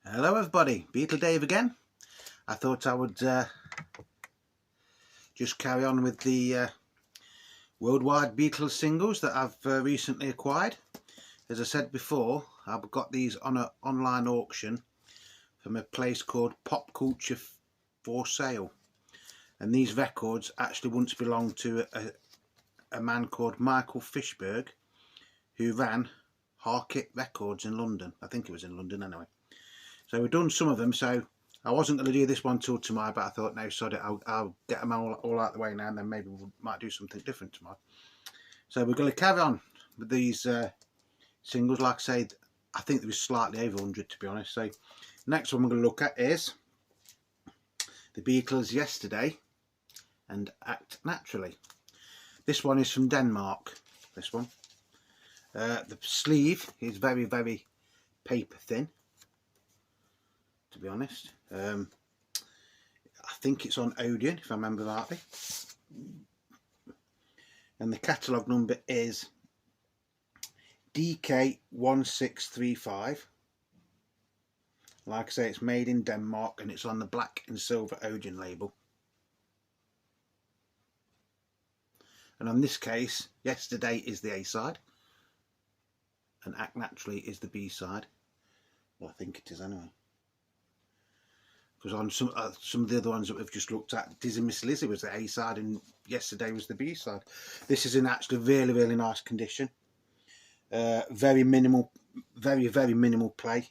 Hello everybody, Beatle Dave again. I thought I would just carry on with the worldwide Beatles singles that I've recently acquired. As I said before, I've got these on an online auction from a place called Pop Culture for Sale. And these records actually once belonged to a man called Michael Fishberg, who ran Harkit Records in London. I think it was in London anyway. So we've done some of them, so I wasn't going to do this one till tomorrow, but I thought, no, sod it, I'll get them all out of the way now, and then maybe we might do something different tomorrow. So we're going to carry on with these singles. Like I say, I think there was slightly over 100 to be honest. So next one we're going to look at is the Beatles' Yesterday and Act Naturally. This one is from Denmark, this one. The sleeve is very, very paper thin, to be honest. I think it's on Odeon, if I remember rightly. And the catalogue number is DK1635. Like I say, it's made in Denmark and it's on the black and silver Odeon label. And on this case, Yesterday is the A side and Act Naturally is the B side. Well, I think it is anyway. Because on some of the other ones that we've just looked at, Dizzy Miss Lizzie was the A side and Yesterday was the B side. This is in actually really, really nice condition. Very minimal, very, very minimal play.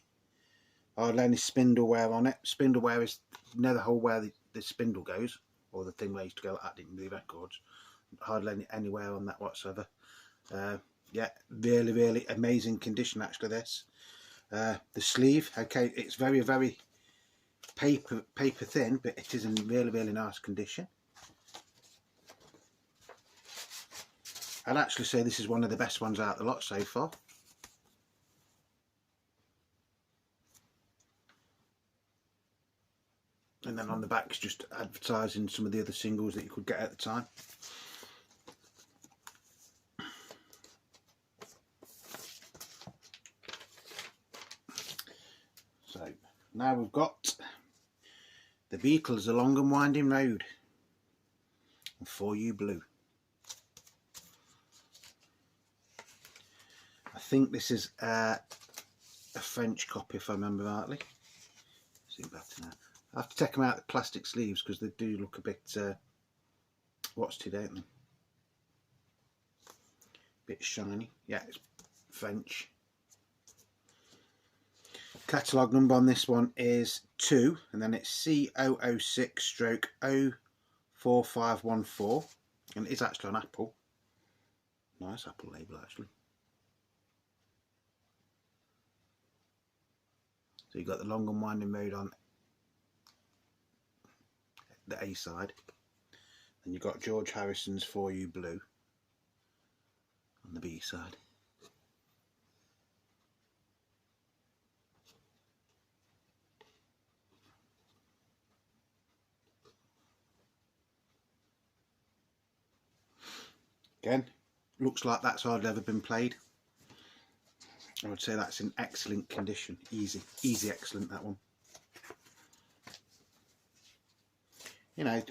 Hardly any spindle wear on it. Spindle wear is near the hole where the spindle goes, or the thing where you used to go at it in the records. Hardly any wear on that whatsoever. Yeah, really, really amazing condition actually this. The sleeve, okay, it's very, very paper thin, but it is in really, really nice condition. I'd actually say this is one of the best ones out of the lot so far. And then on the back is just advertising some of the other singles that you could get at the time. So now we've got the Beatles, A Long and Winding Road, and For You Blue. I think this is a French copy, if I remember rightly. See better now. I have to take them out of the plastic sleeves because they do look a bit watched, don't they? Bit shiny. Yeah, it's French. Catalogue number on this one is 2, and then it's C006/04514, and it is actually on Apple. Nice Apple label actually. So you've got the Long and Winding Road on the A side, and you've got George Harrison's For You Blue on the B side. Again, looks like that's hardly ever been played. I would say that's in excellent condition. Easy excellent, that one. You know,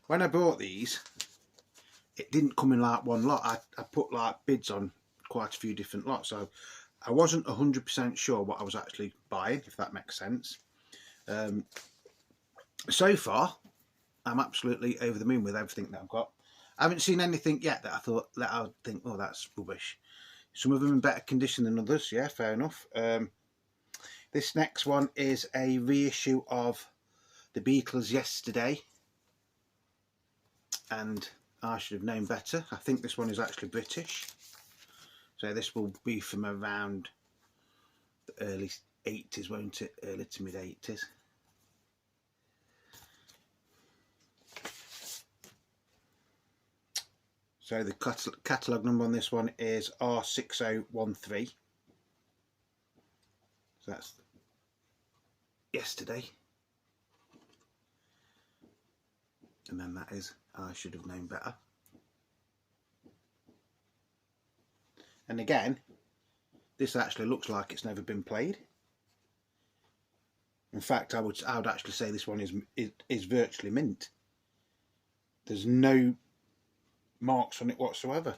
when I bought these, it didn't come in like one lot. I put like bids on quite a few different lots, so I wasn't 100% sure what I was actually buying, if that makes sense. So far, I'm absolutely over the moon with everything that I've got. I haven't seen anything yet that I would think, oh, that's rubbish. Some of them in better condition than others, yeah, fair enough. This next one is a reissue of the Beatles' Yesterday, and I should have known better. I think this one is actually British, so this will be from around the early 80s, won't it? Early to mid 80s. So the catalogue number on this one is R6013. So that's Yesterday. And then that is I Should Have Known Better. And again, this actually looks like it's never been played. In fact, I would actually say this one is virtually mint. There's no marks on it whatsoever.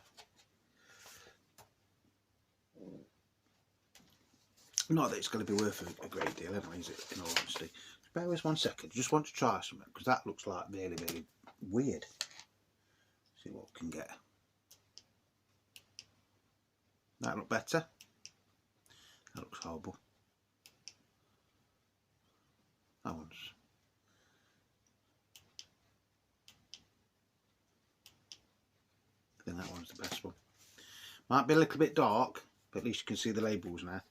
Not that it's going to be worth a great deal anyway, is it, in all honesty. Bear with us 1 second. I just want to try something, because that looks like really, really weird. See what we can get. That look better. That looks horrible. That one's... I think that one's the best one. Might be a little bit dark, but at least you can see the labels now.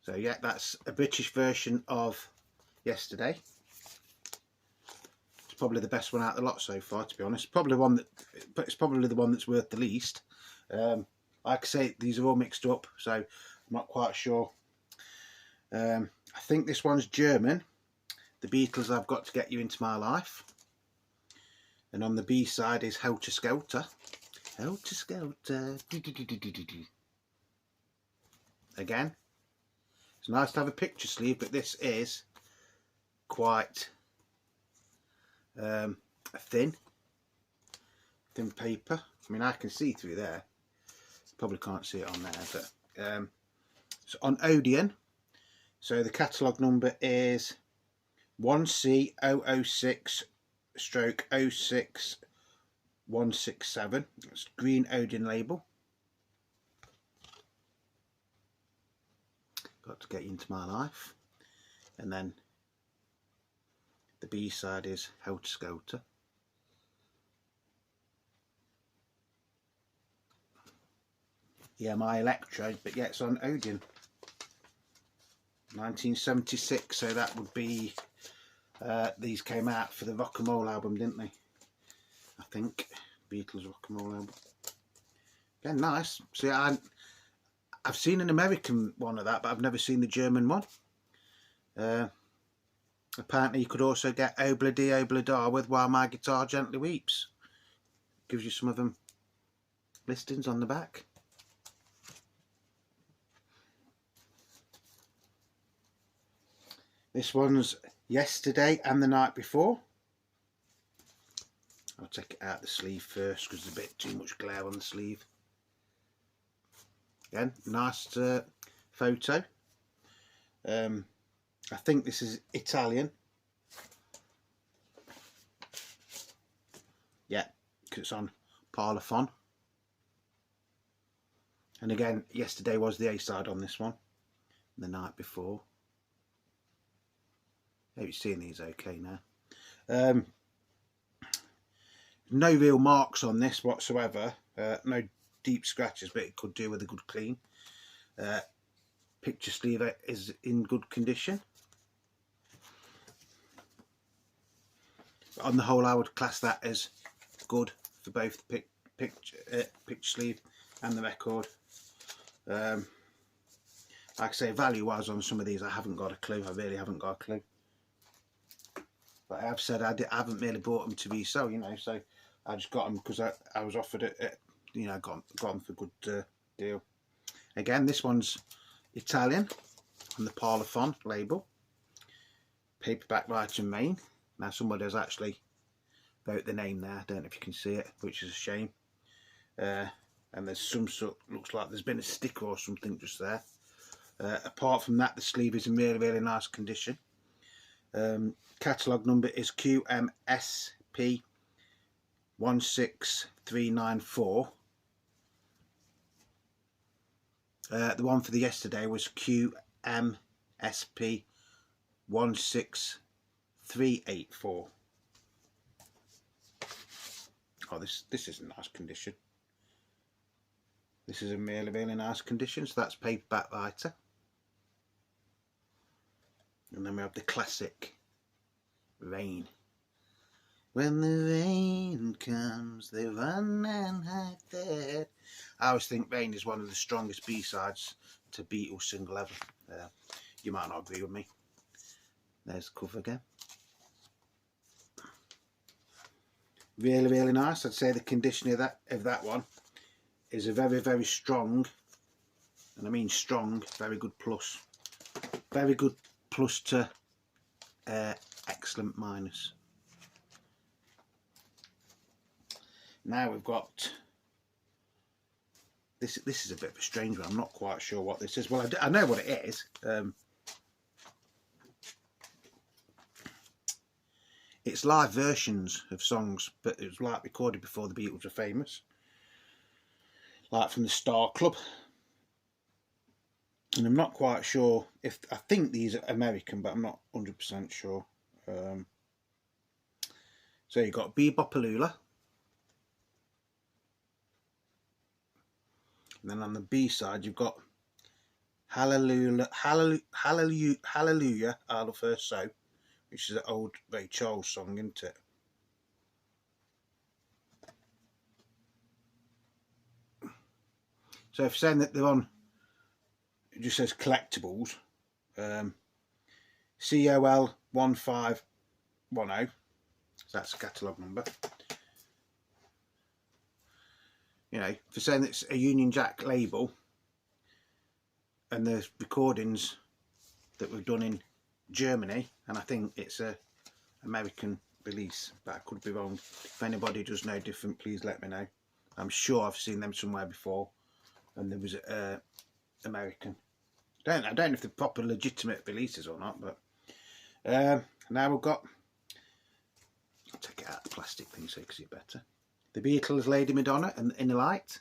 So yeah, that's a British version of Yesterday. It's probably the best one out of the lot so far, to be honest. Probably one that, but it's probably the one that's worth the least. Like I say, these are all mixed up, so I'm not quite sure. I think this one's German. The Beatles, I've Got to Get You Into My Life. And on the B side is Helter Skelter. Helter Skelter. Again, it's nice to have a picture sleeve, but this is quite thin paper. I mean, I can see through there. Probably can't see it on there, but it's on Odeon. So the catalogue number is 1C006/06167. It's green Odeon label. Got to Get You Into My Life. And then the B side is Helter Skelter. Yeah, My Electro, but yeah, it's on Odeon. 1976, so that would be, these came out for the Rock and Roll album, didn't they? I think, Beatles Rock and Roll album. Again, nice. See, I've seen an American one of that, but I've never seen the German one. Apparently you could also get Obla Di Obla Da with While My Guitar Gently Weeps. Gives you some of them listings on the back. This one's Yesterday and the Night Before. I'll take it out the sleeve first because there's a bit too much glare on the sleeve. Again, nice photo. I think this is Italian. Yeah, because it's on Parlophone. And again, Yesterday was the A-side on this one. The Night Before. I hope you're seeing these okay now. No real marks on this whatsoever. No deep scratches, but it could do with a good clean. Picture sleeve is in good condition. But on the whole, I would class that as good for both the picture sleeve and the record. Like I say, value wise on some of these, I haven't got a clue. I really haven't got a clue. But I have said I haven't really bought them to resell, you know, so I just got them because I was offered it, you know, got them for a good deal. Again, this one's Italian on the Parlophone label. Paperback Writer in Maine. Now somebody has actually wrote the name there. I don't know if you can see it, which is a shame. And there's some sort, looks like there's been a sticker or something just there. Apart from that, the sleeve is in really, really nice condition. Catalogue number is QMSP 16394. The one for the Yesterday was QMSP 16384. Oh, this is in nice condition. This is in really, really nice condition. So that's paperback writer. And then we have the classic Rain. When the rain comes, they run and hide there. I always think Rain is one of the strongest B-sides to Beatles single ever. You might not agree with me. There's the cover again. Really, really nice. I'd say the condition of that one is a very, very strong, and I mean strong, very good plus. Very good plus to excellent minus. Now we've got this is a bit of a strange one. I'm not quite sure what this is. Well, I know what it is. It's live versions of songs, but it was like recorded before the Beatles were famous, like from the Star Club. And I'm not quite sure if, I think these are American, but I'm not 100% sure. So you've got Bebopaloola. And then on the B side you've got Hallelujah, Hallelujah, Hallelujah, Our the First So, which is an old Ray Charles song, isn't it? So if you're saying that they're on, it just says collectibles, COL 1510, so that's the catalogue number. You know, for saying it's a Union Jack label, and there's recordings that were done in Germany, and I think it's a American release, but I could be wrong. If anybody does know different, please let me know. I'm sure I've seen them somewhere before, and there was American. I don't know if they're proper legitimate releases or not, but now we've got, I'll take it out of the plastic thing so you can see it better. The Beatles, Lady Madonna and In the Light.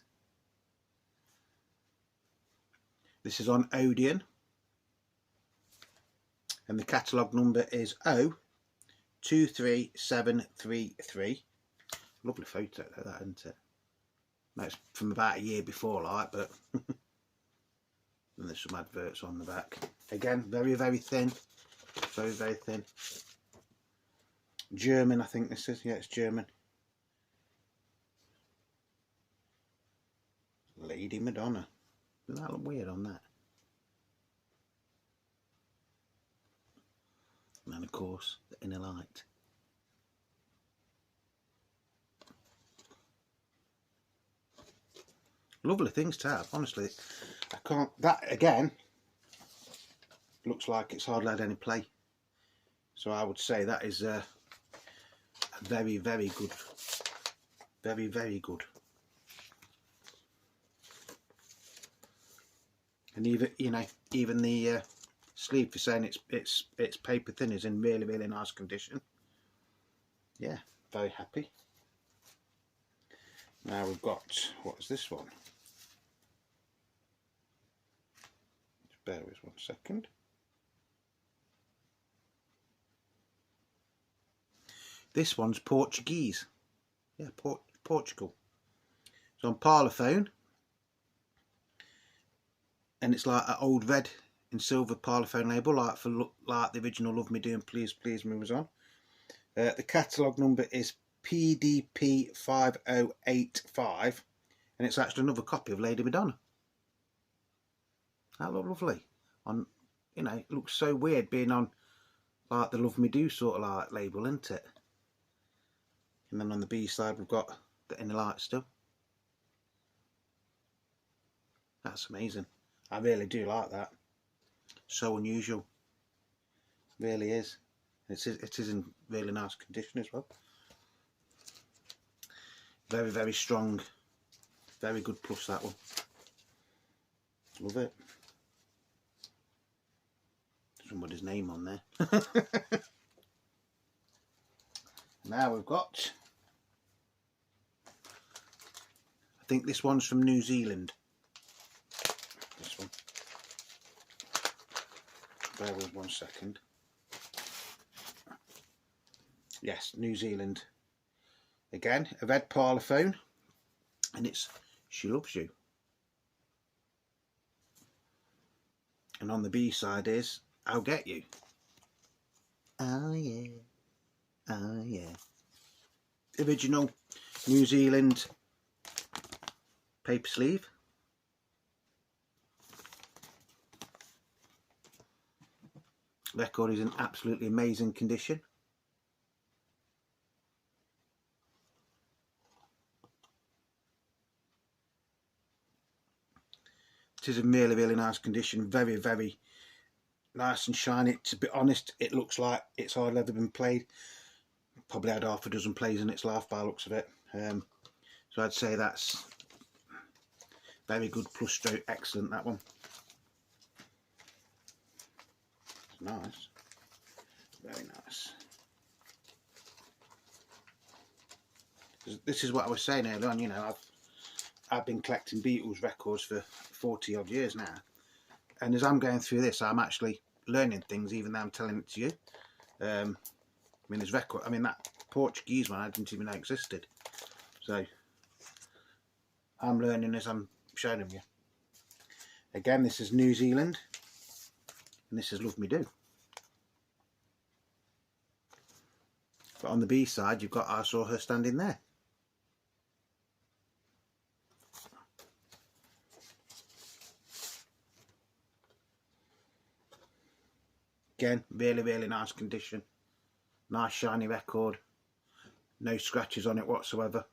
This is on Odeon, and the catalogue number is 023733. Lovely photo like that, isn't it? That's from about a year before, like, but and there's some adverts on the back. Again, very, very thin. Very, very thin. German, I think this is. Yeah, it's German. Lady Madonna. Doesn't that look weird on that? And then, of course, the Inner Light. Lovely things to have, honestly. I can't, that again looks like it's hardly had any play, so I would say that is a very, very good, very, very good. And even, you know, even the sleeve, for saying it's paper thin, is in really, really nice condition. Yeah, very happy. Now we've got, what is this one? Just bear with us 1 second. This one's Portuguese. Yeah, Portugal. It's on Parlophone, and it's like an old red and silver Parlophone label, like for like the original Love Me Do and Please Please Me was on. The catalogue number is PDP 5085, and it's actually another copy of Lady Madonna. That look lovely. On, you know, it looks so weird being on like the Love Me Do sort of like label, isn't it? And then on the B side we've got the Inner Light still. That's amazing. I really do like that. So unusual. Really is. It is in really nice condition as well. Very, very strong. Very good plus, that one. Love it. Somebody's name on there. Now we've got, I think this one's from New Zealand. This one. Bear with 1 second. Yes, New Zealand. Again, a red Parlophone, and it's She Loves You. And on the B side is I'll Get You. Oh yeah. Oh yeah. Original New Zealand paper sleeve. Record is in absolutely amazing condition. It is in really, really nice condition. Very, very nice and shiny. To be honest, it looks like it's hardly ever been played. Probably had half a dozen plays in its life by the looks of it. So I'd say that's very good plus stroke, excellent, that one. It's nice, very nice. This is what I was saying earlier on, you know, I've been collecting Beatles records for 40 odd years now, and as I'm going through this, I'm actually learning things, even though I'm telling it to you. I mean, there's record. I mean, that Portuguese one I didn't even know existed. So I'm learning as I'm showing them you. Again, this is New Zealand, and this is Love Me Do. But on the B side, you've got I Saw Her Standing There. Again, really, really nice condition. Nice shiny record. No scratches on it whatsoever.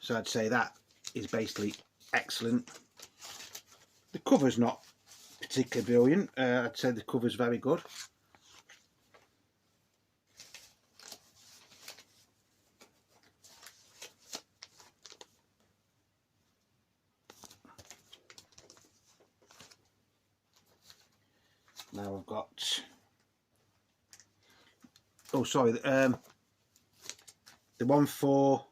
So I'd say that is basically excellent. The cover's not particularly brilliant. I'd say the cover's very good. Now I've got, oh sorry, the one for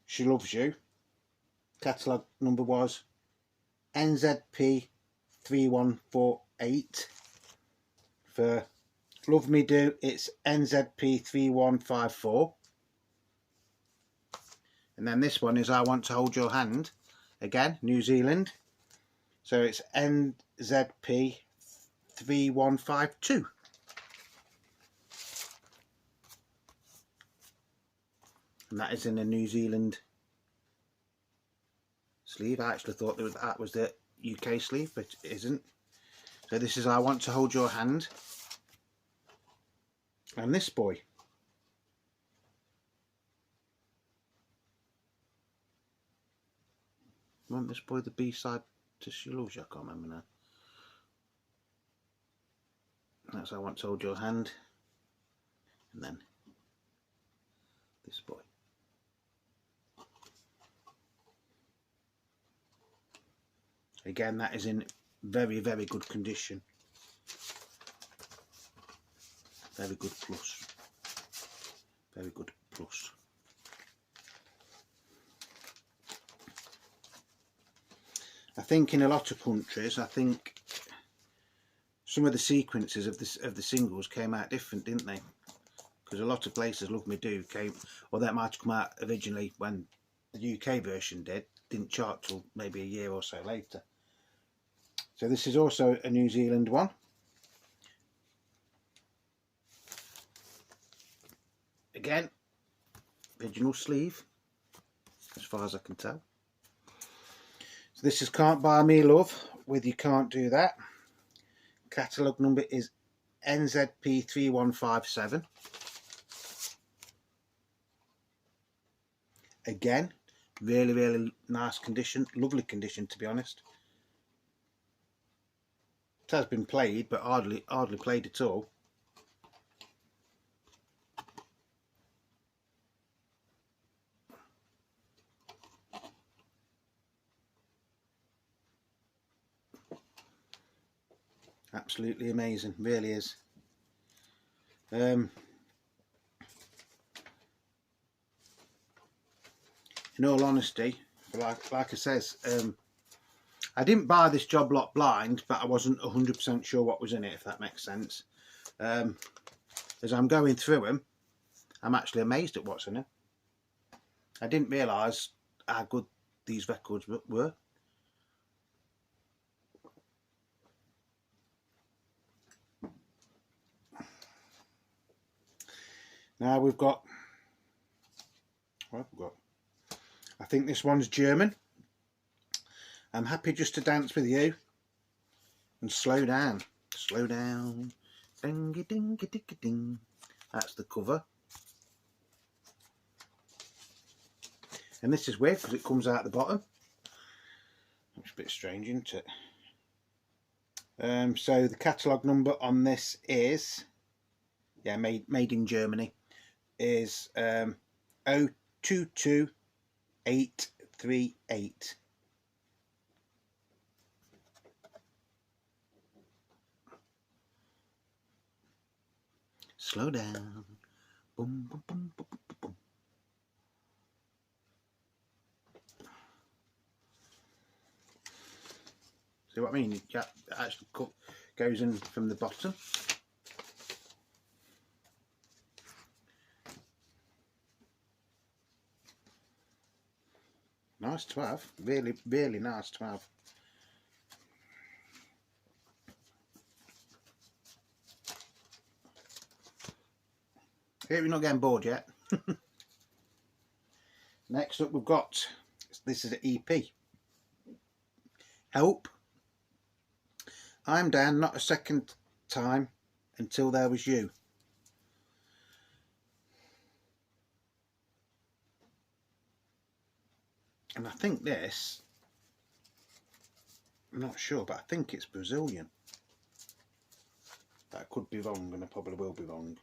She Loves You, catalogue number was NZP 3148. For Love Me Do, it's NZP 3154. And then this one is I Want to Hold Your Hand, again, New Zealand. So it's NZP 3152. And that is in a New Zealand sleeve. I actually thought that was the UK sleeve, but it isn't. So this is I Want to Hold Your Hand. And this boy. Wasn't this boy the B-side to She Loves You? I can't remember now. That's I Want to Hold Your Hand. And then this boy. Again, that is in very, very good condition. Very good plus. Very good plus. I think in a lot of countries, I think some of the sequences of the singles came out different, didn't they? Because a lot of places Love Me Do came, or that might have come out originally when the UK version didn't chart till maybe a year or so later. So this is also a New Zealand one. Again, original sleeve, as far as I can tell. So this is Can't Buy Me Love with You Can't Do That. Catalogue number is NZP 3157. Again, really, really nice condition, lovely condition to be honest. It has been played, but hardly played at all. Absolutely amazing, really is. In all honesty, like I says, I didn't buy this job lot blind, but I wasn't 100% sure what was in it, if that makes sense. As I'm going through them, I'm actually amazed at what's in it. I didn't realise how good these records were. Now we've got, what have we got? I think this one's German. I'm happy just to dance with you and slow down. Slow down. Dingy dingy dingy ding. That's the cover. And this is weird because it comes out the bottom. Let's a bit strange, isn't it? So the catalogue number on this is, yeah, made in Germany, is 022838. Slow down. Boom, boom, boom, boom, boom, boom. See what I mean? It actually goes in from the bottom. Nice to have. Really, really nice to have. Here we're not getting bored yet. Next up we've got, this is an EP. Help. I'm down not a second time until there was you. And I think this, I'm not sure, but I think it's Brazilian. That could be wrong, and I probably will be wrong.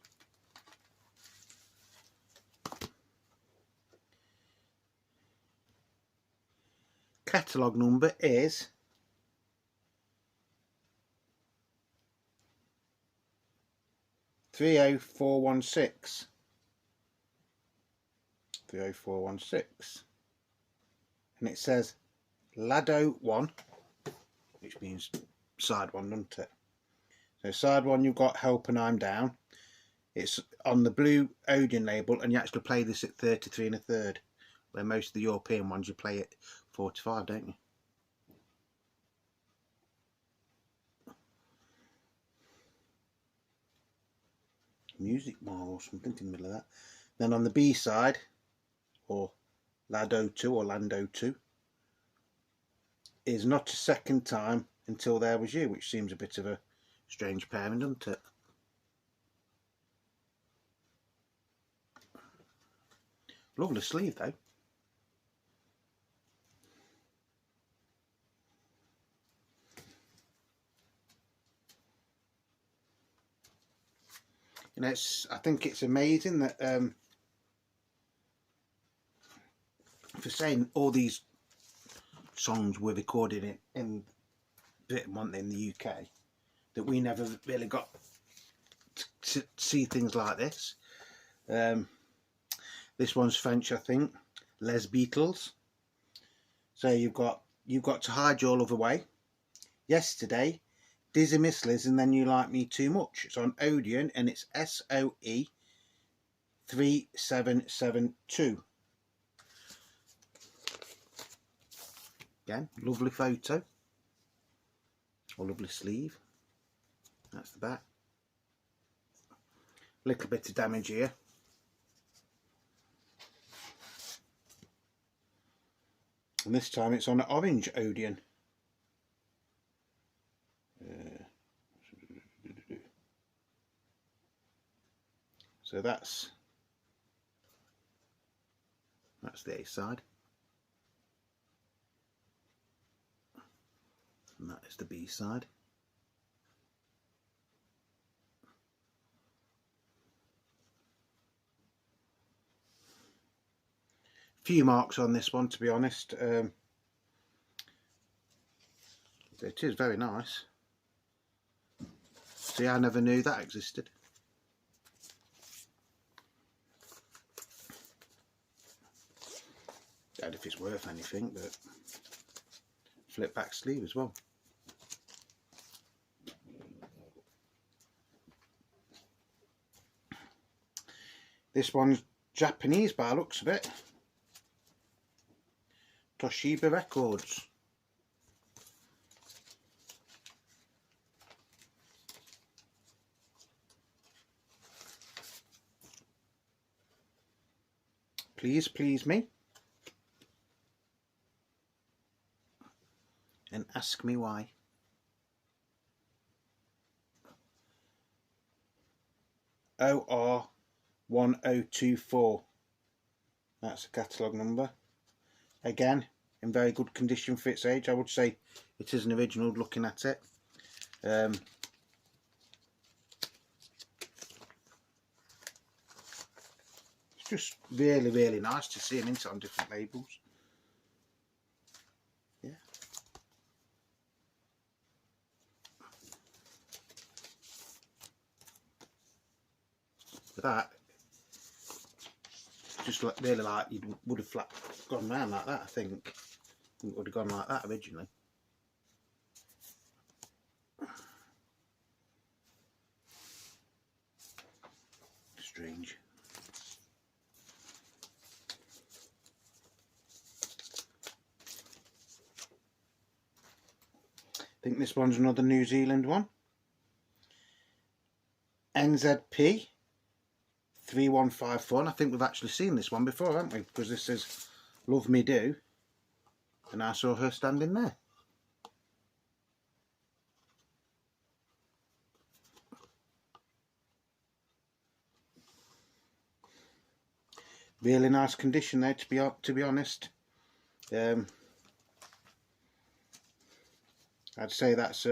Catalogue number is 30416. 30416. And it says Lado 1, which means side 1, doesn't it? So side 1 you've got Help and I'm Down. It's on the blue Odeon label, and you actually play this at 33 1/3, where most of the European ones you play at 45, don't you? Music Mall or something in the middle of that. Then on the B side, or Lado 2 or Lando 2, is Not a Second Time Until There Was You, which seems a bit of a strange pairing, doesn't it? Lovely sleeve though. You know, I think it's amazing that for saying all these songs were recorded in Britain, weren't they, in the UK, that we never really got to see things like this. This one's French, I think. Les Beatles. So you've got To Hide Your Love Away, Yesterday, Dizzy Miss Liz, and Then You Like Me Too Much. It's on Odeon and it's SOE 3772. Again, lovely photo. Or lovely sleeve. That's the back. Little bit of damage here. And this time it's on an orange Odeon. So that's the A side. And that is the B side. Few marks on this one, to be honest. It is very nice. See, I never knew that existed. Doubt if it's worth anything, but flip back sleeve as well. This one's Japanese by the looks of it. Toshiba Records. Please Please Me. And Ask Me Why. OR1024. That's the catalogue number. Again, in very good condition for its age. I would say it is an original looking at it. It's just really nice to see them into on different labels. Yeah. But that, just like, really like you would have flat gone round like that. I think it would have gone like that originally. Strange. I think this one's another New Zealand one. NZP 3154, and I think we've actually seen this one before, haven't we? Because this says Love Me Do, and I saw her standing there. Really nice condition there, to be honest. I'd say that's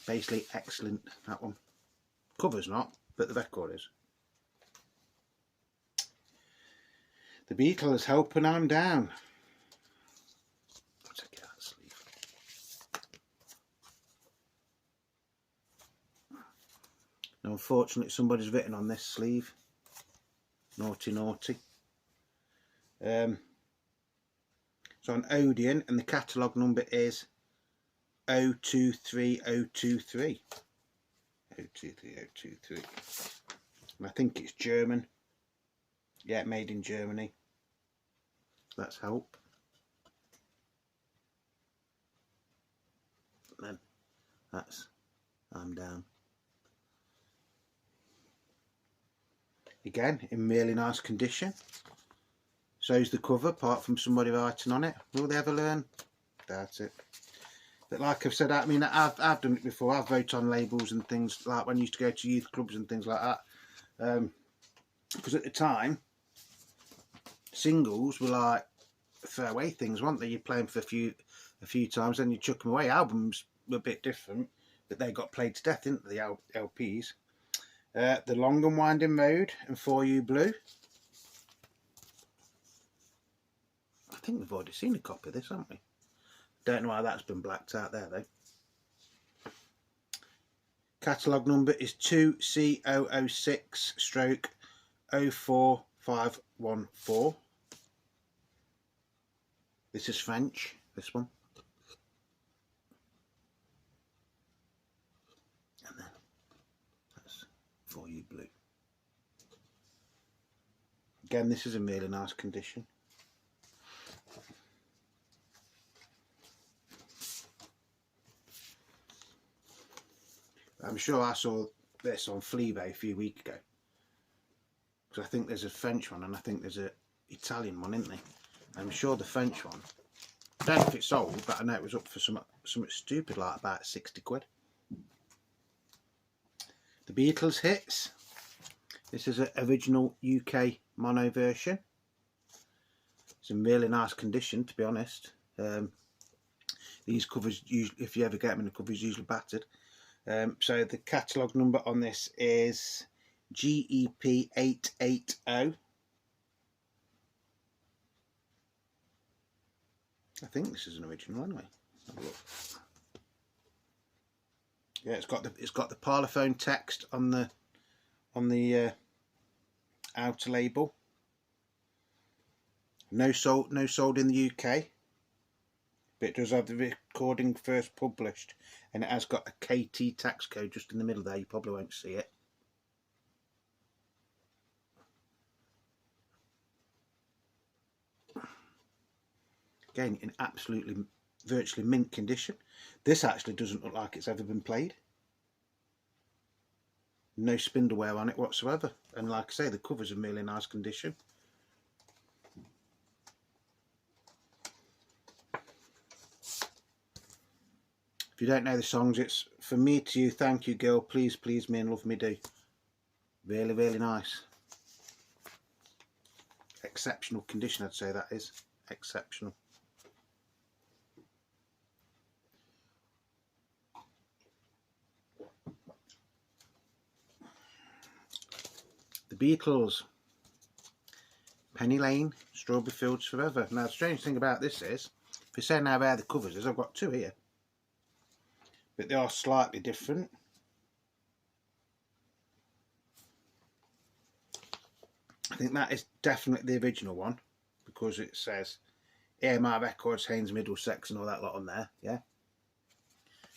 basically excellent, that one. Cover's not, but the record is. The Beatles, Helping I'm Down. I'll take it out of the sleeve. Now, unfortunately, somebody's written on this sleeve. Naughty, naughty. So an Odeon, and the catalogue number is 023023. 023023. And I think it's German. Yeah, made in Germany. Let's help. And then that's I'm Down. Again, in really nice condition. So's the cover, apart from somebody writing on it. Will they ever learn? Doubt it. But like I've said, I mean, I've done it before. I've wrote on labels and things like when I used to go to youth clubs and things like that. Because at the time, singles were like throwaway things, weren't they? You play them for a few times, then you chuck them away. Albums were a bit different, but they got played to death, didn't they? The LPs. The Long and Winding Road and For You Blue. I think we've already seen a copy of this, haven't we? Don't know why that's been blacked out there though. Catalogue number is 2C006/04514. This is French, this one. And then that's For You Blue. Again, this is in really nice condition. I'm sure I saw this on Fleabay a few weeks ago. Because I think there's a French one and I think there's an Italian one, isn't there? I'm sure the French one, I don't know if it's sold, but I know it was up for something stupid like about 60 quid. The Beatles hits. This is an original UK mono version. It's in really nice condition, to be honest. These covers, usually, if you ever get them in the covers, usually battered. So the catalogue number on this is GEP 880. I think this is an original anyway. Have a look. Yeah, it's got the parlophone text on the outer label. No sold in the UK, but it does have the recording first published, and it has got a KT tax code just in the middle there. You probably won't see it. Again, in absolutely virtually mint condition. This actually doesn't look like it's ever been played. No spindle wear on it whatsoever, and like I say, the cover's in really nice condition. If you don't know the songs, it's For Me to You, Thank You Girl, Please Please Me and Love Me Do. Really, really nice. Exceptional condition, I'd say that is. Exceptional. Beatles, Penny Lane, Strawberry Fields Forever. Now the strange thing about this is, if you're saying how rare the covers is, I've got two here, but they are slightly different. I think that is definitely the original one, because it says AMR Records, Haynes Middlesex and all that lot on there, yeah.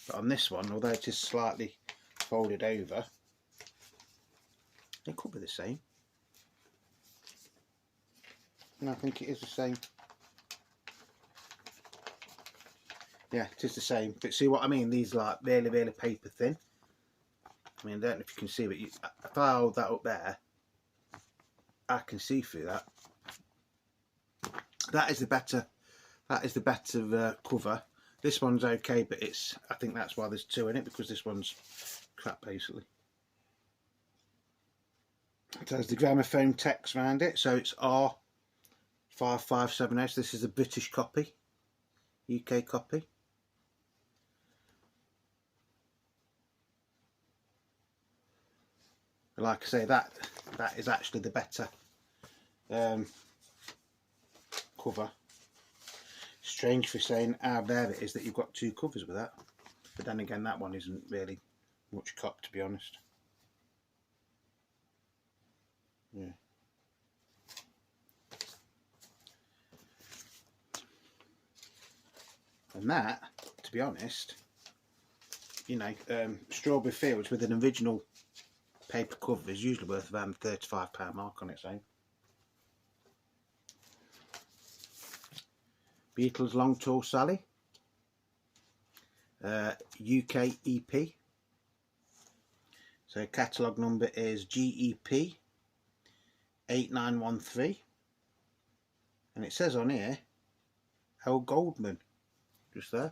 But on this one, although it is slightly folded over, it could be the same. And I think it is the same. Yeah, it is the same. But see what I mean? These are like really, really paper thin. I mean, I don't know if you can see, but if I hold that up there, I can see through that. That is the better cover. This one's okay, but I think that's why there's two in it, because this one's crap basically. It has the gramophone text around it, so it's R5570. This is a British copy, UK copy. Like I say, that is actually the better cover. Strange for saying how rare it is that you've got two covers with that, but then again, that one isn't really much cop, to be honest. Yeah. And that, to be honest, you know, Strawberry Fields with an original paper cover is usually worth around the £35 mark on its own. Beatles Long Tall Sally, UK EP. So catalogue number is GEP 8913, and it says on here L Goldman, just there.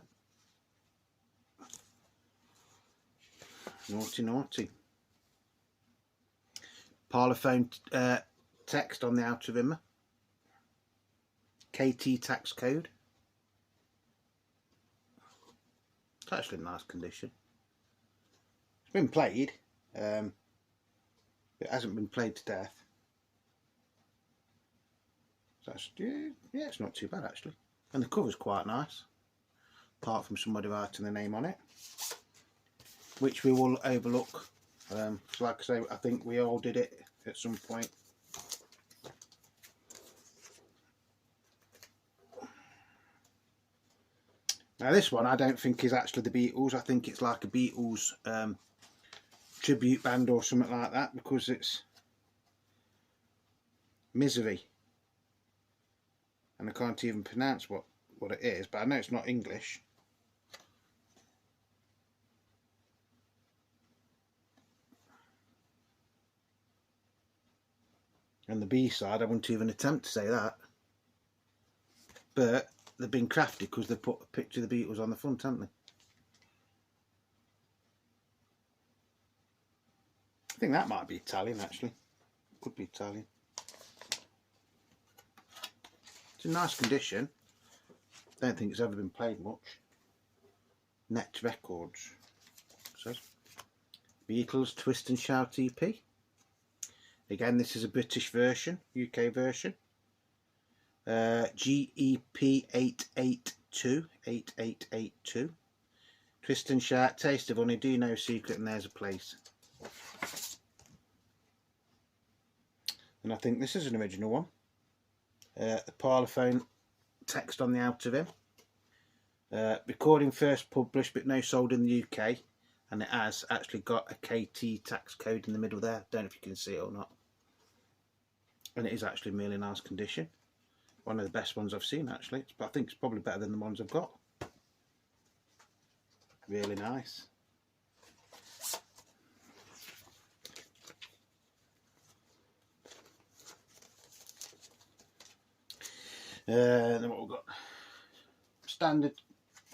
Naughty, naughty. Parlophone text on the outer rimmer. KT tax code. It's actually in nice condition. It's been played. It hasn't been played to death. So that's, yeah, it's not too bad actually. And the cover's quite nice, apart from somebody writing the name on it, which we will overlook. So like I say, I think we all did it at some point. Now this one I don't think is actually the Beatles. I think it's like a Beatles tribute band or something like that, because it's Misery, and I can't even pronounce what it is, but I know it's not English. And the B-side, I wouldn't even attempt to say that, but they've been crafty because they've put a picture of the Beatles on the front, haven't they? I think that might be Italian actually. Could be Italian. It's in nice condition. Don't think it's ever been played much. Net Records. It says Beatles Twist and Shout EP. Again, this is a British version, UK version. GEP 8882. Twist and Shout, Taste of Honey, Do No Secret, and There's a Place. And I think this is an original one. The Parlophone text on the outer rim. Recording first published but no sold in the UK, and it has actually got a KT tax code in the middle there. Don't know if you can see it or not. And it is actually in really nice condition. One of the best ones I've seen actually, but I think it's probably better than the ones I've got. Really nice. Then what we've got, standard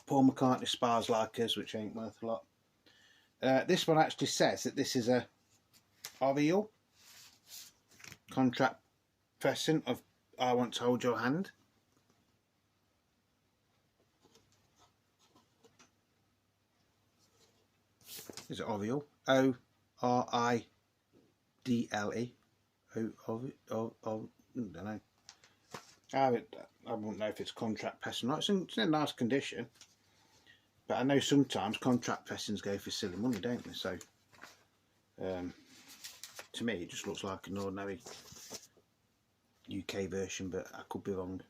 Paul McCartney Spars Like Us, which ain't worth a lot. This one actually says that this is a Oriole contract pressing of I Want to Hold Your Hand. Is it Oriole? O-R-I-D-L-E. I don't know. I wouldn't know if it's contract pressing or not. It's in nice condition, but I know sometimes contract pressings go for silly money, don't they? So to me it just looks like an ordinary UK version, but I could be wrong.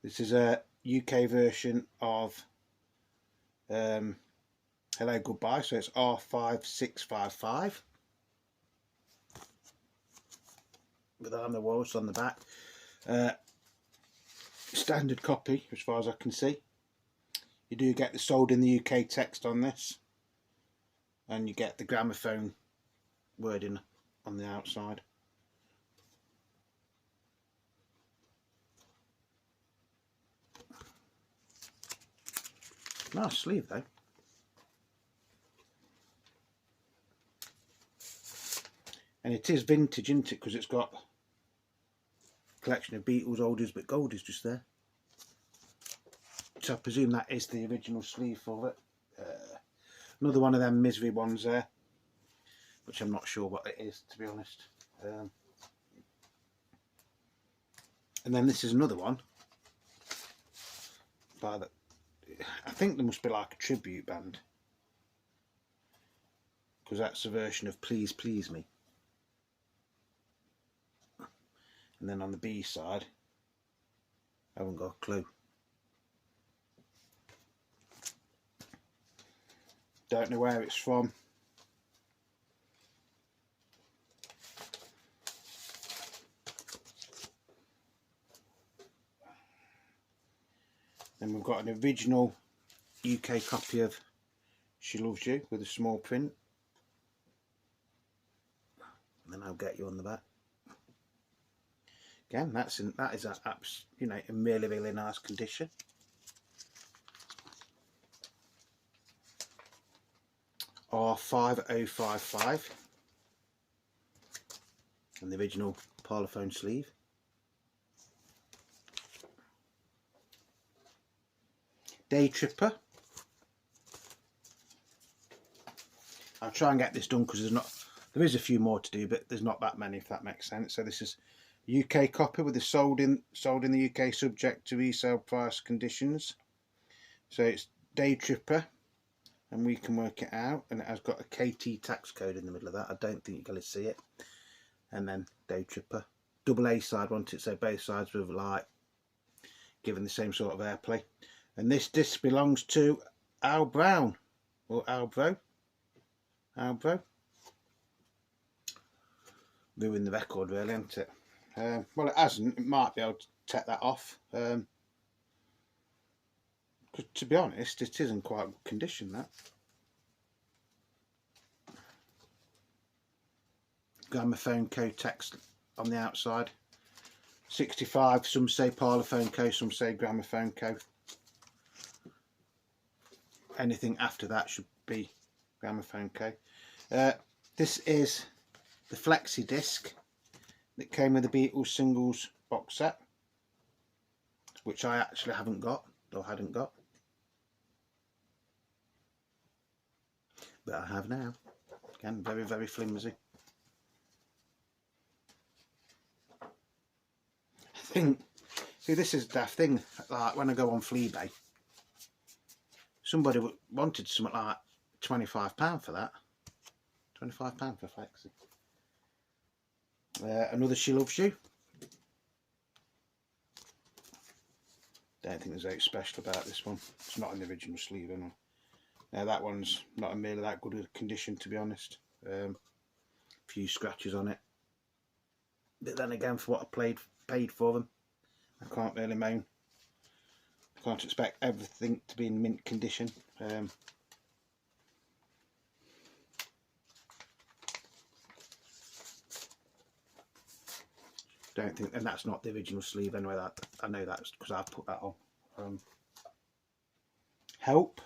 This is a UK version of Hello Goodbye, so it's R5655 with the hammer walls on the back. Standard copy as far as I can see. You do get the sold in the UK text on this, and you get the gramophone wording on the outside. Nice sleeve though. And it is vintage, isn't it? Because it's got a collection of Beatles oldies but goldies just there. So I presume that is the original sleeve for it. Another one of them misery ones there, which I'm not sure what it is, to be honest. And then this is another one by the, I think there must be like a tribute band, because that's a version of Please Please Me. And then on the B side, I haven't got a clue. Don't know where it's from. Then we've got an original UK copy of She Loves You with a small print. And then I'll get you on the back. Again, that is in really nice condition. R5055 and the original parlophone sleeve. Day Tripper. I'll try and get this done because there is a few more to do, but there's not that many, if that makes sense. So this is UK copy with the sold in the UK, subject to resale price conditions. So it's Day Tripper, and we can work it out, and it has got a KT tax code in the middle of that. I don't think you're going to see it. And then Day Tripper, double A side, won't it? So both sides were like given the same sort of airplay. And this disc belongs to Al Brown, or Albro. Ruined the record really, hasn't it? Well, it hasn't. It might be able to take that off. Because to be honest, it is in quite good condition, that. Gramophone Co text on the outside. 65, some say Parlophone Co, some say Gramophone Co. Anything after that should be Gramophone Co. This is the flexi disc that came with the Beatles singles box set, which I actually haven't got, or hadn't got, but I have now. Again, very flimsy. I think, see, this is the daft thing, like when I go on Fleabay, somebody wanted something like £25 for that. £25 for flexi. Another She Loves You. Don't think there's anything special about this one. It's not in the original sleeve anyway. Now that one's not in really that good a condition, to be honest. Few scratches on it. But then again, for what I paid for them, I can't really moan. I can't expect everything to be in mint condition. Don't think, and that's not the original sleeve anyway. That I know that's because I've put that on. Help.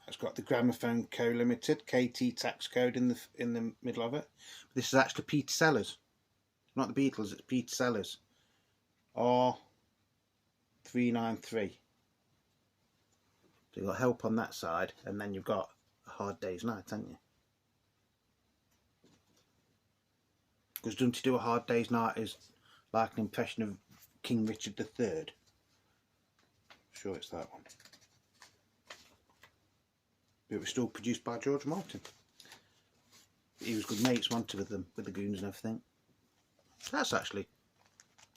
It's got the Gramophone Co Limited KT tax code in the middle of it. But this is actually Peter Sellers, not the Beatles. It's Peter Sellers. 393. So you've got Help on that side, and then you've got A Hard Day's Night, haven't you? Because don't you do A Hard Day's Night is like an impression of King Richard III? Sure, it's that one. But it was still produced by George Martin. He was good mates, wanted with them, with the Goons and everything. That's actually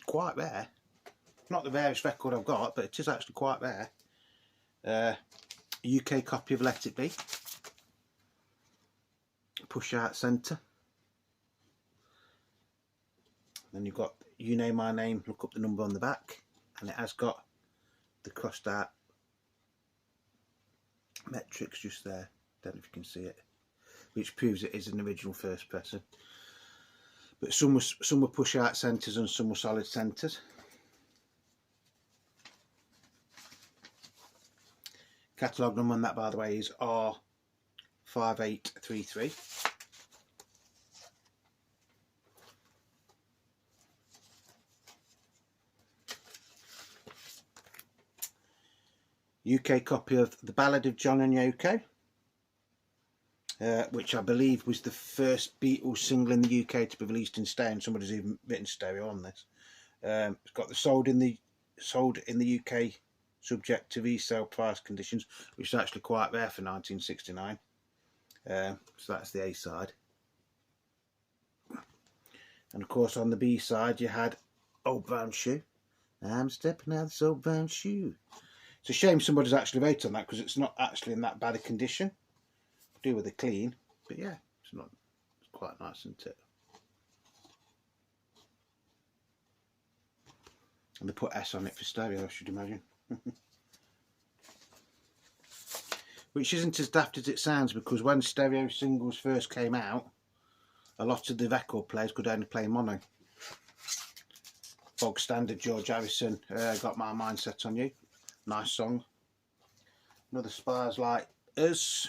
quite rare. Not the rarest record I've got, but it is actually quite rare. A UK copy of Let It Be. Push Out Centre. Then you've got You Know My Name, Look Up the Number on the back. And it has got the crossed out metrics just there. Don't know if you can see it. Which proves it is an original first presser. But some were push out centres and some were solid centres. Catalogue number on that, by the way, is R5833. UK copy of The Ballad of John and Yoko, which I believe was the first Beatles single in the UK to be released in stereo. Somebody's even written stereo on this. It's got the sold in the UK, subject to resale price conditions, which is actually quite rare for 1969. So that's the A side. And of course on the B side you had Old Brown Shoe. I'm stepping out this old brown shoe. It's a shame somebody's actually wrote on that, because it's not actually in that bad a condition. Do with a clean, but yeah, it's quite nice, isn't it? And they put S on it for stereo, I should imagine. Which isn't as daft as it sounds, because when stereo singles first came out, a lot of the record players could only play mono. Bog standard George Harrison, Got My Mind Set on You. Nice song. Another Spires Like Us.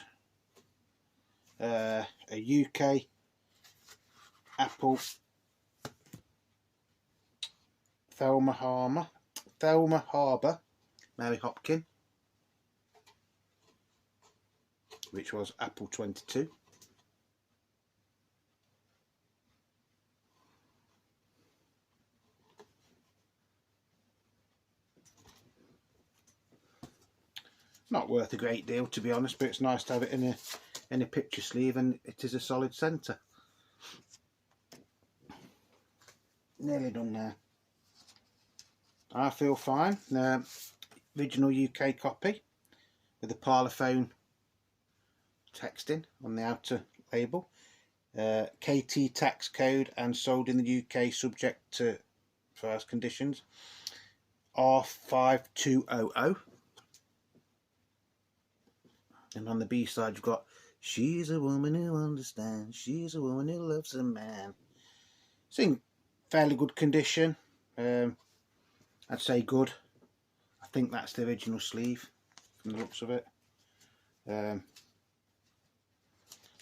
A UK Apple Thelma Harbour, Mary Hopkin, which was Apple 22. Not worth a great deal, to be honest, but it's nice to have it in a picture sleeve, and it is a solid centre. Nearly done now. I Feel Fine, original UK copy with the parlophone texting on the outer label. KT tax code and sold in the UK subject to price conditions. R5200. And on the B side you've got She's a Woman Who Understands, She's a Woman Who Loves a Man. It's in fairly good condition. I'd say good. I think that's the original sleeve from the looks of it.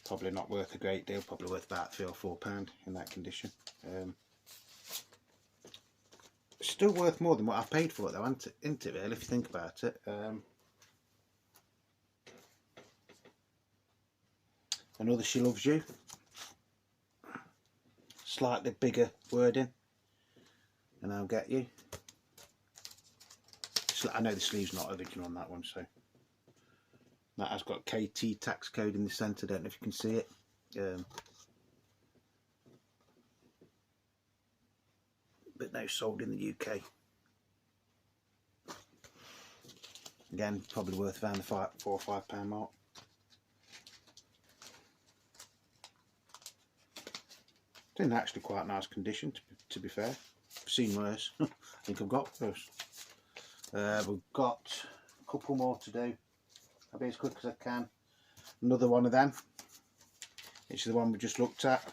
Probably not worth a great deal, probably worth about £3 or £4 in that condition. Still worth more than what I paid for it though, isn't it really, if you think about it. Another She Loves You. Slightly bigger wording. And I'll Get You. I know the sleeve's not original on that one, so. That has got KT tax code in the centre, don't know if you can see it. But no, sold in the UK. Again, probably worth around the £4 or £5 mark. It's in actually quite nice condition, to be fair. I've seen worse. I think I've got worse. We've got a couple more to do. I'll be as quick as I can. Another one of them. It's the one we just looked at,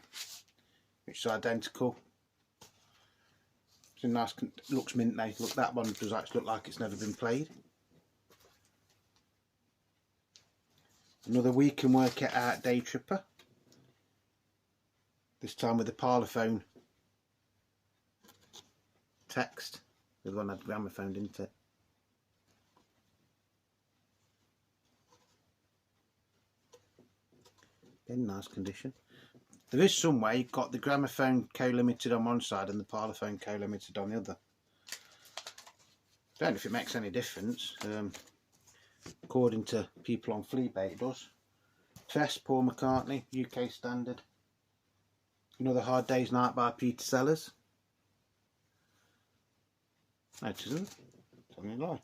which is identical. It's a nice, looks mint now. Look, that one does actually look like it's never been played. Another We Can Work It Out Day Tripper. This time with the parlophone text. The one had gramophone, didn't it? In nice condition. There is somewhere you've got the gramophone co-limited on one side and the parlophone co-limited on the other. Don't know if it makes any difference. According to people on Fleabait, it does. Tess, Paul McCartney, UK standard. Another Hard Day's Night by Peter Sellers. No, it isn't. Tell me a lie.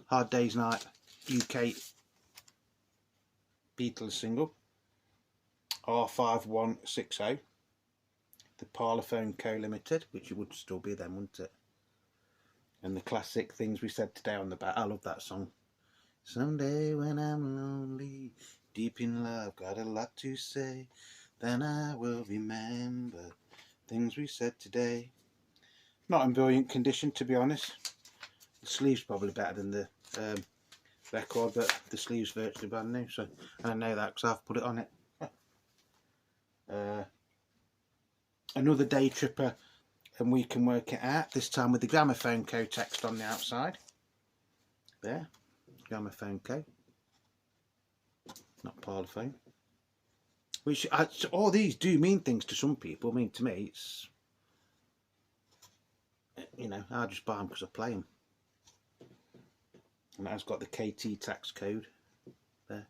Hard Day's Night, UK Beatles single. R5160. The Parlophone Co-Limited, which would still be them, wouldn't it? And the classic Things We Said Today on the back. I love that song. Someday when I'm lonely, deep in love, got a lot to say, then I will remember things we said today. Not in brilliant condition, to be honest. The sleeve's probably better than the record, but the sleeve's virtually brand new, so and I know that because I've put it on it. Another Day Tripper, and We Can Work It Out, this time with the Gramophone Co text on the outside. There, Gramophone Co, not Parlophone. Which, all these do mean things to some people. I mean, to me, it's, you know, I just buy them because I play them. And that's got the KT tax code there.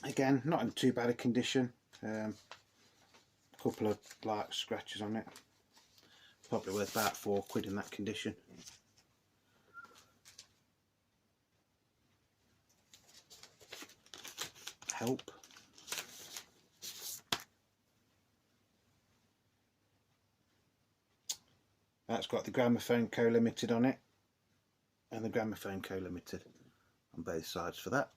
Again, not in too bad a condition. Couple of light scratches on it. Probably worth about £4 in that condition. Help. That's got the Gramophone Co Limited on it, and the Gramophone Co Limited on both sides for that.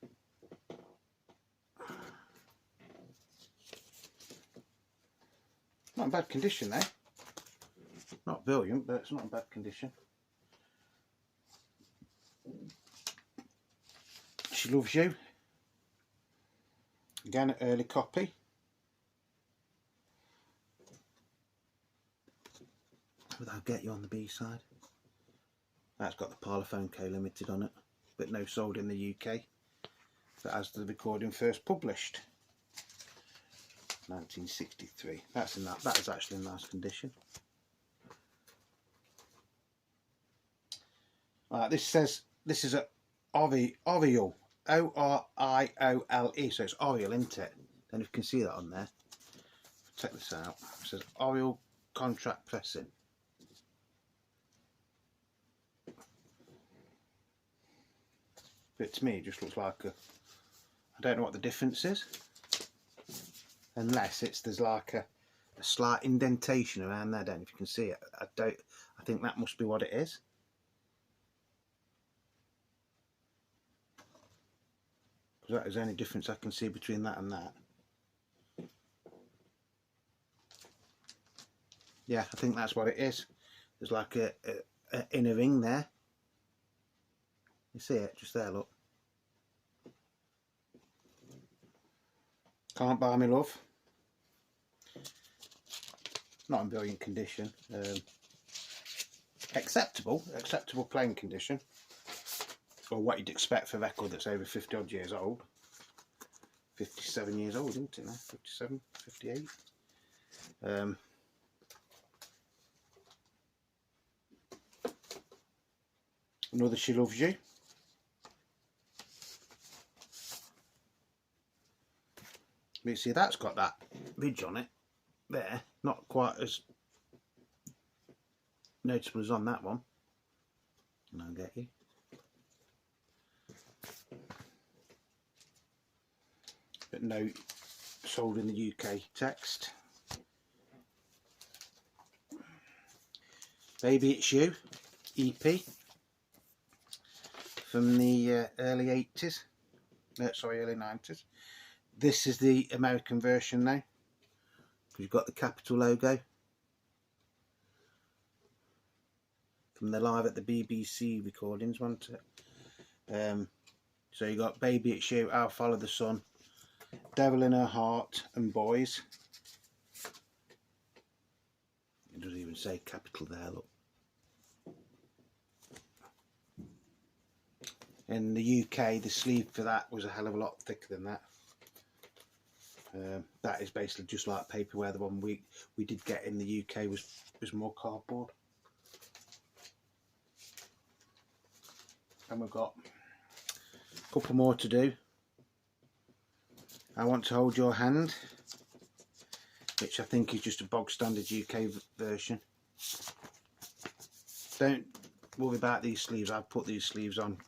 Not in bad condition there. Not brilliant, but it's not in bad condition. She Loves You. Again, an early copy. Without Get You on the B-side. That's got the Parlophone Co Limited on it, but no sold in the UK. But as the recording first published, 1963. That's in that is actually in nice condition. This says this is a Oriole, O-R-I-O-L-E, so it's Oriole, isn't it? Then if you can see that on there. Check this out. It says Oriole contract pressing. But to me it just looks like a, I don't know what the difference is, unless there's like a slight indentation around there. I don't know if you can see it. I think that must be what it is. Because that is the only difference I can see between that and that. Yeah, I think that's what it is. There's like a inner ring there. You see it just there, look. Can't Buy Me Love. Not in brilliant condition. Acceptable playing condition, or what you'd expect for a record that's over 50 odd years old. 57 years old, isn't it now? 57, 58. Another She Loves You. But you see, that's got that ridge on it there, not quite as noticeable as on that one. And I'll get you. But no sold in the UK text. Baby It's You EP from the early 80s. Sorry, early 90s. This is the American version now. You've got the Capital logo from the Live at the BBC recordings, wasn't it? So you got Baby It's You, I'll Follow the Sun, Devil in Her Heart, and Boys. It doesn't even say Capital there, look. In the UK, the sleeve for that was a hell of a lot thicker than that. That is basically just like paperware. The one we did get in the UK was more cardboard. And we've got a couple more to do. I Want to Hold Your Hand, which I think is just a bog standard UK version. Don't worry about these sleeves. I've put these sleeves on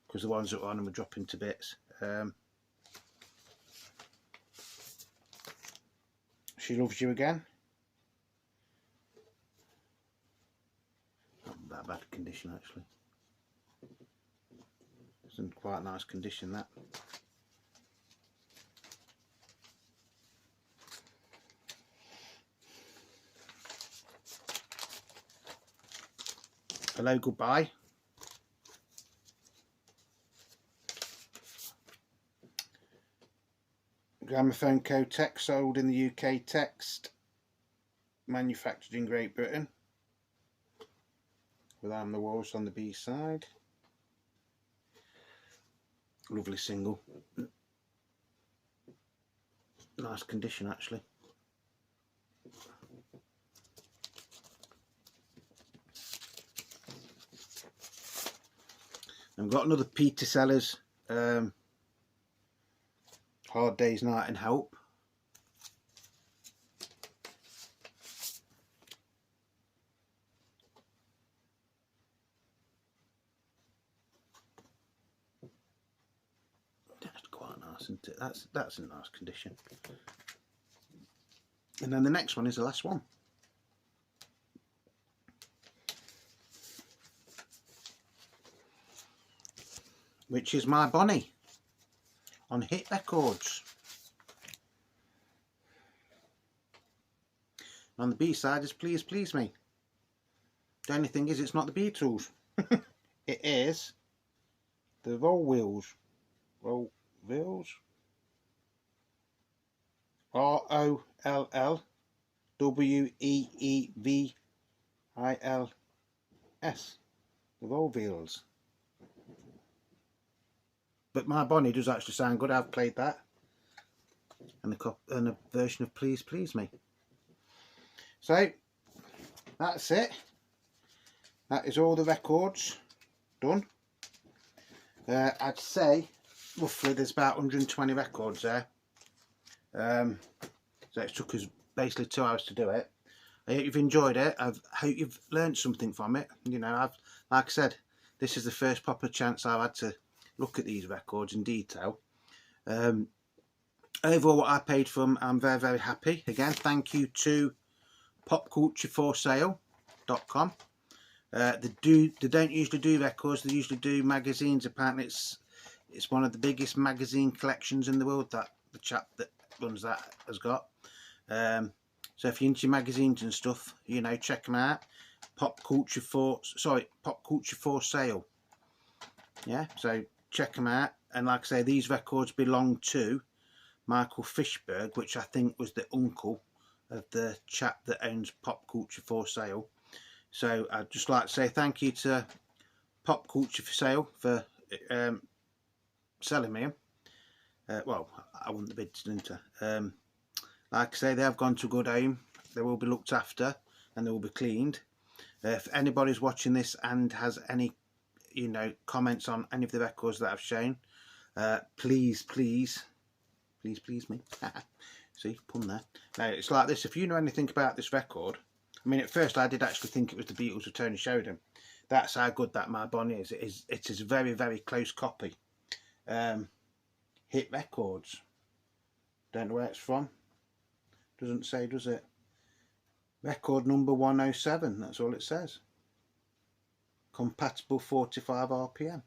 because the ones that were on them were dropping to bits. She Loves You Again. Not that bad condition actually. It's in quite nice condition, that. Hello Goodbye. Gramophone Co. Text, sold in the UK. Text, manufactured in Great Britain. With I'm the Walrus on the B side. Lovely single. Nice condition actually. I've got another Peter Sellers, Hard Day's Night and Help. That's quite nice, isn't it? That's in nice condition. And then the next one is the last one. Which is My Bonnie on Hit Records. On the B side is Please Please Me. The only thing is it's not the Beatles. It is the Rollwheels. Rollwheels. ROLLWEEVILS. The Rollwheels. But My Bonnie does actually sound good. I've played that, and a version of Please Please Me. So that's it. That is all the records done. I'd say roughly there's about 120 records there. So it took us basically 2 hours to do it. I hope you've enjoyed it. I hope you've learned something from it. You know, like I said, this is the first proper chance I've had to look at these records in detail. Overall, what I paid for them, I'm very, very happy. Again, thank you to popcultureforsale.com. They don't usually do records, they usually do magazines. Apparently it's one of the biggest magazine collections in the world that the chap that runs that has got. So if you're into magazines and stuff, you know, check them out. Pop Culture for Sale. Yeah, so check them out. And like I say, these records belong to Michael Fishberg, which I think was the uncle of the chap that owns Pop Culture for Sale. So I'd just like to say thank you to Pop Culture for Sale for selling me them. Well, I wouldn't have bid, didn't I? Like I say, they have gone to a good home. They will be looked after and they will be cleaned. If anybody's watching this and has any, you know, comments on any of the records that I've shown, please me. See, pun there. Now it's like this. If you know anything about this record, I mean, at first I did actually think it was the Beatles with Tony Sheridan. That's how good that My Bonnie is. It is a very, very close copy. Hit Records. Don't know where it's from. Doesn't say, does it? Record number 107. That's all it says. Compatible 45 RPM.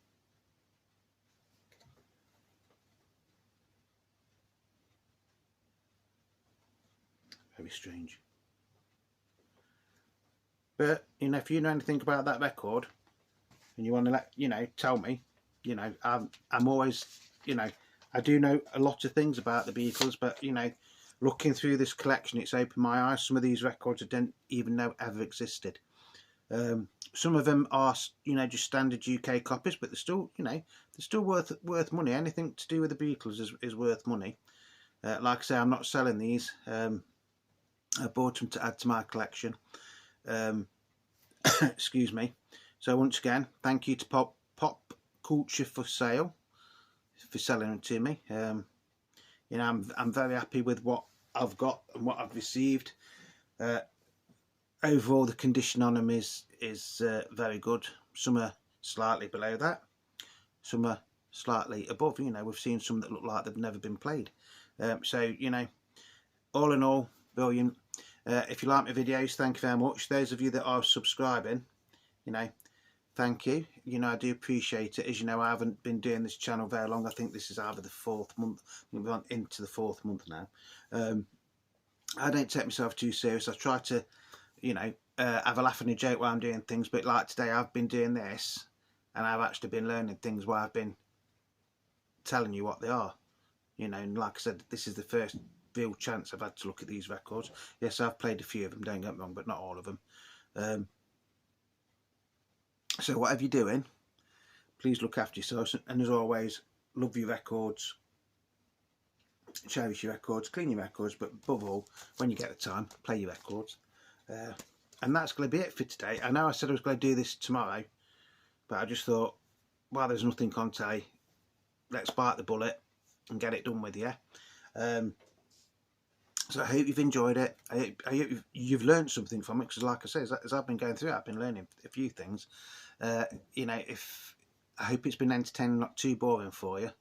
Very strange. But, you know, if you know anything about that record and you want to tell me, you know, I'm always, you know, I do know a lot of things about the Beatles, but, you know, looking through this collection, it's opened my eyes. Some of these records I didn't even know ever existed. Some of them are, you know, just standard UK copies, but they're still, you know, they're still worth money. Anything to do with the Beatles is worth money. Like I say, I'm not selling these. I bought them to add to my collection. Excuse me. So once again, thank you to Pop Culture for Sale for selling them to me. You know, I'm very happy with what I've got and what I've received. Overall, the condition on them is very good. Some are slightly below that, some are slightly above. You know, we've seen some that look like they've never been played. So you know, all in all, brilliant. If you like my videos, thank you very much. Those of you that are subscribing, you know, thank you. You know, I do appreciate it. As you know, I haven't been doing this channel very long. I think this is either the 4th month. We're on into the 4th month now. I don't take myself too serious. I try to, you know, have a laugh and a joke while I'm doing things. But like today, I've been doing this, and I've actually been learning things while I've been telling you what they are. You know, and like I said, this is the first real chance I've had to look at these records. Yes, I've played a few of them, don't get me wrong, but not all of them. So whatever you're doing, please look after yourselves, and as always, love your records, cherish your records, clean your records, but above all, when you get the time, play your records. And that's going to be it for today. I know I said I was going to do this tomorrow, but I just thought, well, there's nothing on today, let's bite the bullet and get it done with, yeah. So I hope you've enjoyed it. I hope you've learned something from it, because like I say, as I've been going through it, I've been learning a few things. You know, I hope it's been entertaining, not too boring for you.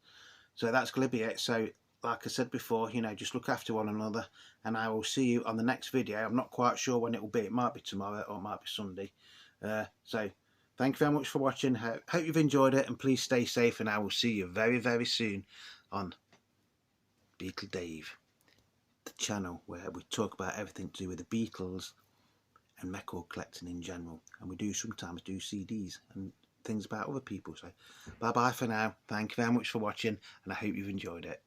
So that's going to be it. So like I said before, you know, just look after one another, and I will see you on the next video. I'm not quite sure when it will be. It might be tomorrow or it might be Sunday. So thank you very much for watching. Hope you've enjoyed it, and please stay safe, and I will see you very, very soon on Beatle Dave, the channel where we talk about everything to do with the Beatles and record collecting in general, and we do sometimes do CDs and things about other people. So bye bye for now. Thank you very much for watching, and I hope you've enjoyed it.